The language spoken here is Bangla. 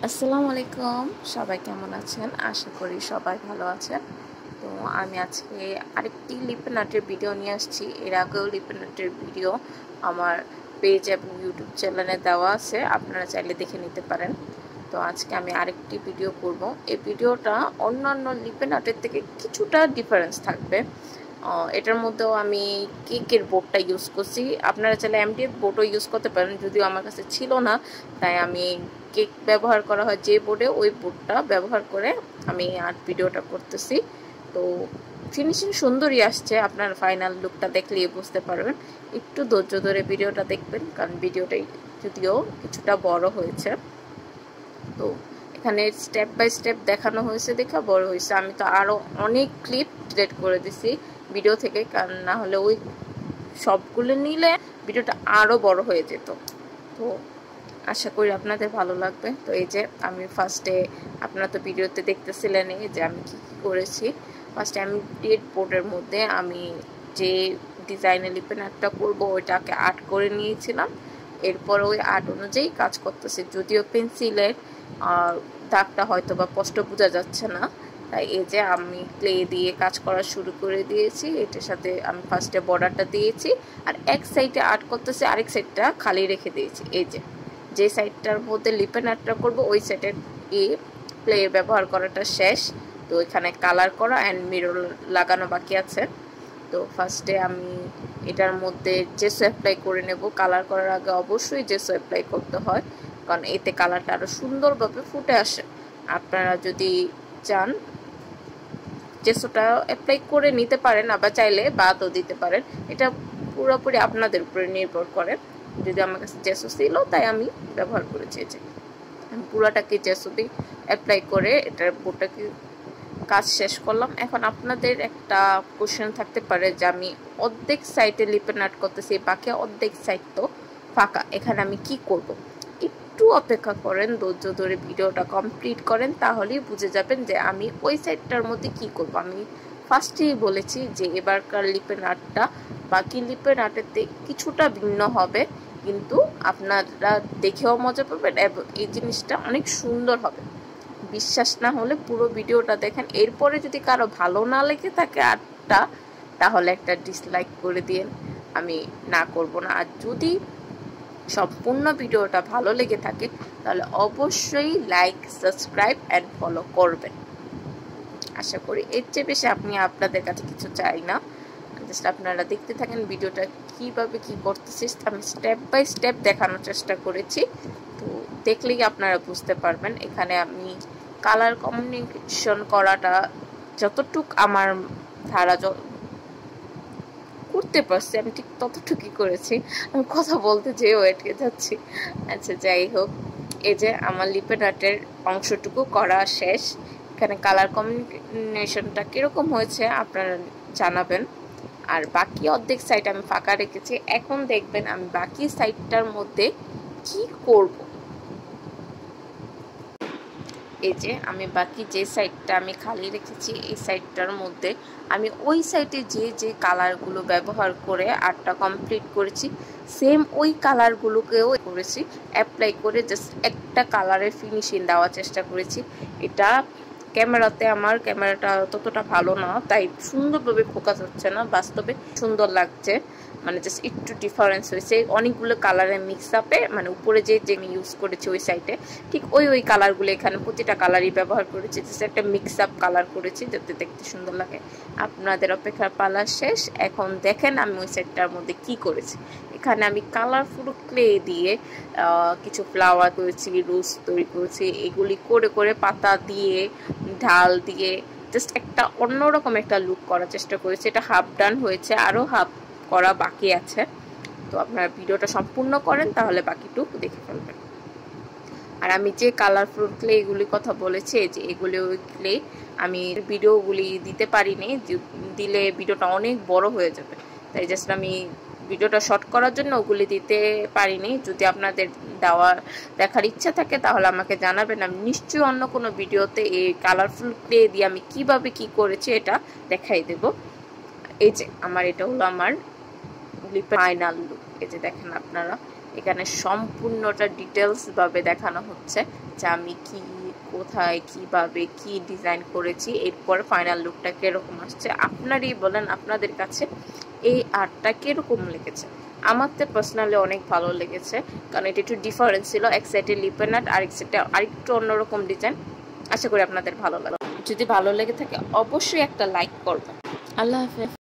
আসসালামু আলাইকুম, সবাই কেমন আছেন? আশা করি সবাই ভালো আছেন। তো আমি আজকে আরেকটি লিপেন আর্টের ভিডিও নিয়ে আসছি। এর আগেও লিপেন আর্টের ভিডিও আমার পেজ এবং ইউটিউব চ্যানেলে দেওয়া আছে, আপনারা চাইলে দেখে নিতে পারেন। তো আজকে আমি আরেকটি ভিডিও করব। এই ভিডিওটা অন্যান্য লিপেন আর্টের থেকে কিছুটা ডিফারেন্স থাকবে। এটার মধ্যেও আমি কেকের বোর্ডটা ইউজ করছি, আপনারা চাইলে এমডিএফ বোর্ডও ইউজ করতে পারেন, যদিও আমার কাছে ছিল না, তাই আমি কেক ব্যবহার করা হয় যে বোর্ডে, ওই বোর্ডটা ব্যবহার করে আমি আর্ট ভিডিওটা করতেছি। তো ফিনিশিং সুন্দরই আসছে, আপনার ফাইনাল লুকটা দেখলেই বুঝতে পারবেন। একটু ধৈর্য ধরে ভিডিওটা দেখবেন, কারণ ভিডিওটাই যদিও কিছুটা বড় হয়েছে। তো এখানে স্টেপ বাই স্টেপ দেখানো হয়েছে, দেখা বড় হয়েছে। আমি তো আরও অনেক ক্লিপ ডিলিট করে দিছি ভিডিও থেকে, কারণ না হলে ওই সবগুলো নিলে ভিডিওটা আরও বড় হয়ে যেত। তো আশা করি আপনাদের ভালো লাগবে। তো এই যে আমি ফার্স্টে, আপনারা তো ভিডিওতে দেখতেছিলেন যে আমি কি কি করেছি। ফার্স্টে আমি ডেট বোর্ডের মধ্যে আমি যে ডিজাইনে লিপেন আর্টটা করবো ওইটাকে আর্ট করে নিয়েছিলাম। এরপর ওই আর্ট অনুযায়ী কাজ করতেছে, যদিও পেন্সিলের দাগটা হয়তো বা স্পষ্ট বোঝা যাচ্ছে না, তাই এই যে আমি ক্লে দিয়ে কাজ করা শুরু করে দিয়েছি। এটার সাথে আমি ফার্স্টে বর্ডারটা দিয়েছি, আর এক সাইডে আর্ট করতেছি, আরেক সাইডটা খালি রেখে দিয়েছি। এই যে সাইডটার মধ্যে লিপেন আর্টটা করবো ওই সাইডের প্লে ব্যবহার করাটা শেষ। তো এখানে কালার করা অ্যান্ড মিরর লাগানো বাকি আছে। তো ফার্স্টে আমি এটার মধ্যে জেসো অ্যাপ্লাই করে নেব। কালার করার আগে অবশ্যই জেসো অ্যাপ্লাই করতে হয়, কারণ এতে কালারটা আরও সুন্দরভাবে ফুটে আসে। আপনারা যদি চান জেসোটা অ্যাপ্লাই করে নিতে পারেন, আবার চাইলে বাদও দিতে পারেন, এটা পুরোপুরি আপনাদের উপরে নির্ভর করে। যদি আমার কাছে জেসো ছিল তাই আমি ব্যবহার করেছি। যে আমি পুরোটাকে জেসো দিয়ে অ্যাপ্লাই করে এটার বোর্ডটাকে কাজ শেষ করলাম। এখন আপনাদের একটা কোশ্চেন থাকতে পারে যে আমি অর্ধেক সাইডে লিপেন আর্ট করতেছি, বাকি অর্ধেক সাইড তো ফাঁকা, এখানে আমি কি করব? একটু অপেক্ষা করেন, ধৈর্য ধরে ভিডিওটা কমপ্লিট করেন, তাহলেই বুঝে যাবেন যে আমি ওই সাইডটার মধ্যে কি করব। আমি ফার্স্টেই বলেছি যে এবারকার লিপেন আর্টটা বাকি লিপেন আর্টের থেকে কিছুটা ভিন্ন হবে, কিন্তু আপনারা দেখেও মজা পাবেন এবং এই জিনিসটা অনেক সুন্দর হবে। বিশ্বাস না হলে পুরো ভিডিওটা দেখেন। এরপরে যদি কারো ভালো না লেগে থাকে আর্টটা, তাহলে একটা ডিসলাইক করে দিন, আমি না করব না। আর যদি সম্পূর্ণ ভিডিওটা ভালো লেগে থাকে তাহলে অবশ্যই লাইক, সাবস্ক্রাইব অ্যান্ড ফলো করবেন। আশা করি এর চেয়ে বেশি আমি আপনাদের কাছে কিছু চাই না। জাস্ট আপনারা দেখতে থাকেন ভিডিওটা কিভাবে কি করতেছি। আমি স্টেপ বাই স্টেপ দেখানোর চেষ্টা করেছি, তো দেখলেই আপনারা বুঝতে পারবেন। এখানে আমি কালার কম্বিনেশন করাটা যতটুক আমার ধারা করতে পারছি আমি ঠিক ততটুকুই করেছি। আমি কথা বলতে যেয়েও আটকে যাচ্ছি। আচ্ছা, যাই হোক, এই যে আমার লিপেন আর্টের অংশটুকু করা শেষ। এখানে কালার কম্বিনেশনটা কীরকম হয়েছে আপনারা জানাবেন। আর বাকি অর্ধেক সাইড আমি ফাঁকা রেখেছি। এখন দেখবেন আমি বাকি সাইডটার মধ্যে কি করব। এই যে আমি বাকি যে সাইডটা আমি খালি রেখেছি, এই সাইডটার মধ্যে আমি ওই সাইডে যে কালারগুলো ব্যবহার করে আর্টটা কমপ্লিট করেছি, সেম ওই কালারগুলোকেও করেছি, অ্যাপ্লাই করে জাস্ট একটা কালারের ফিনিশিং দেওয়ার চেষ্টা করেছি। এটা ক্যামেরাতে আমার ক্যামেরাটা ততটা ভালো না, তাই সুন্দরভাবে ফোকাস হচ্ছে না, বাস্তবে সুন্দর লাগছে। মানে জাস্ট একটু ডিফারেন্স হয়েছে, অনেকগুলো কালারের মিক্স আপে, মানে উপরে যে আমি ইউজ করেছি ওই সাইডে ঠিক ওই কালারগুলো এখানে প্রতিটা কালারই ব্যবহার করেছি, জাস্ট একটা মিক্স আপ কালার করেছি যাতে দেখতে সুন্দর লাগে। আপনাদের অপেক্ষার পালা শেষ, এখন দেখেন আমি ওই সাইডটার মধ্যে কি করেছি। এখানে আমি কালারফুল ক্লে দিয়ে কিছু ফ্লাওয়ার করেছি, রোজ তৈরি করেছি, এগুলি করে করে পাতা দিয়ে ঢাল দিয়ে জাস্ট একটা অন্যরকম একটা লুক করার চেষ্টা করেছি। এটা হাফ ডান হয়েছে, আরও হাফ করা বাকি আছে। তো আপনারা ভিডিওটা সম্পূর্ণ করেন, তাহলে বাকিটুকু দেখে ফেলবেন। আর আমি যে কালারফুল ক্লে এগুলির কথা বলেছি, যে এগুলি ওই ক্লে আমি ভিডিওগুলি দিতে পারিনি, দিলে ভিডিওটা অনেক বড় হয়ে যাবে, তাই জাস্ট আমি ভিডিওটা শর্ট করার জন্য ওগুলি দিতে পারিনি। যদি আপনাদের দেখার ইচ্ছা থাকে তাহলে আমাকে জানাবেন, আমি নিশ্চয়ই অন্য কোনো ভিডিওতে এই কালারফুল ক্লে দিয়ে আমি কিভাবে কি করেছি এটা দেখাই দেব। এই যে আমার এটা হলো আমার লিপের ফাইনাল লুক। এই যে দেখেন আপনারা এখানে সম্পূর্ণটা ডিটেলসভাবে দেখানো হচ্ছে যে আমি কি কোথায় কিভাবে কি ডিজাইন করেছি, এরপর ফাইনাল লুকটা কিরকম আসছে। আপনারই বলেন আপনাদের কাছে এই আর্টটা কিরকম লেগেছে। আমার তো পার্সোনালি অনেক ভালো লেগেছে, কারণ এটা একটু ডিফারেন্স ছিল। এক সাইডে লিপের নাট, আরেক সাইডে আরেকটু অন্যরকম ডিজাইন। আশা করি আপনাদের ভালো লাগবে। যদি ভালো লেগে থাকে অবশ্যই একটা লাইক করবেন। আল্লাহ হাফেজ।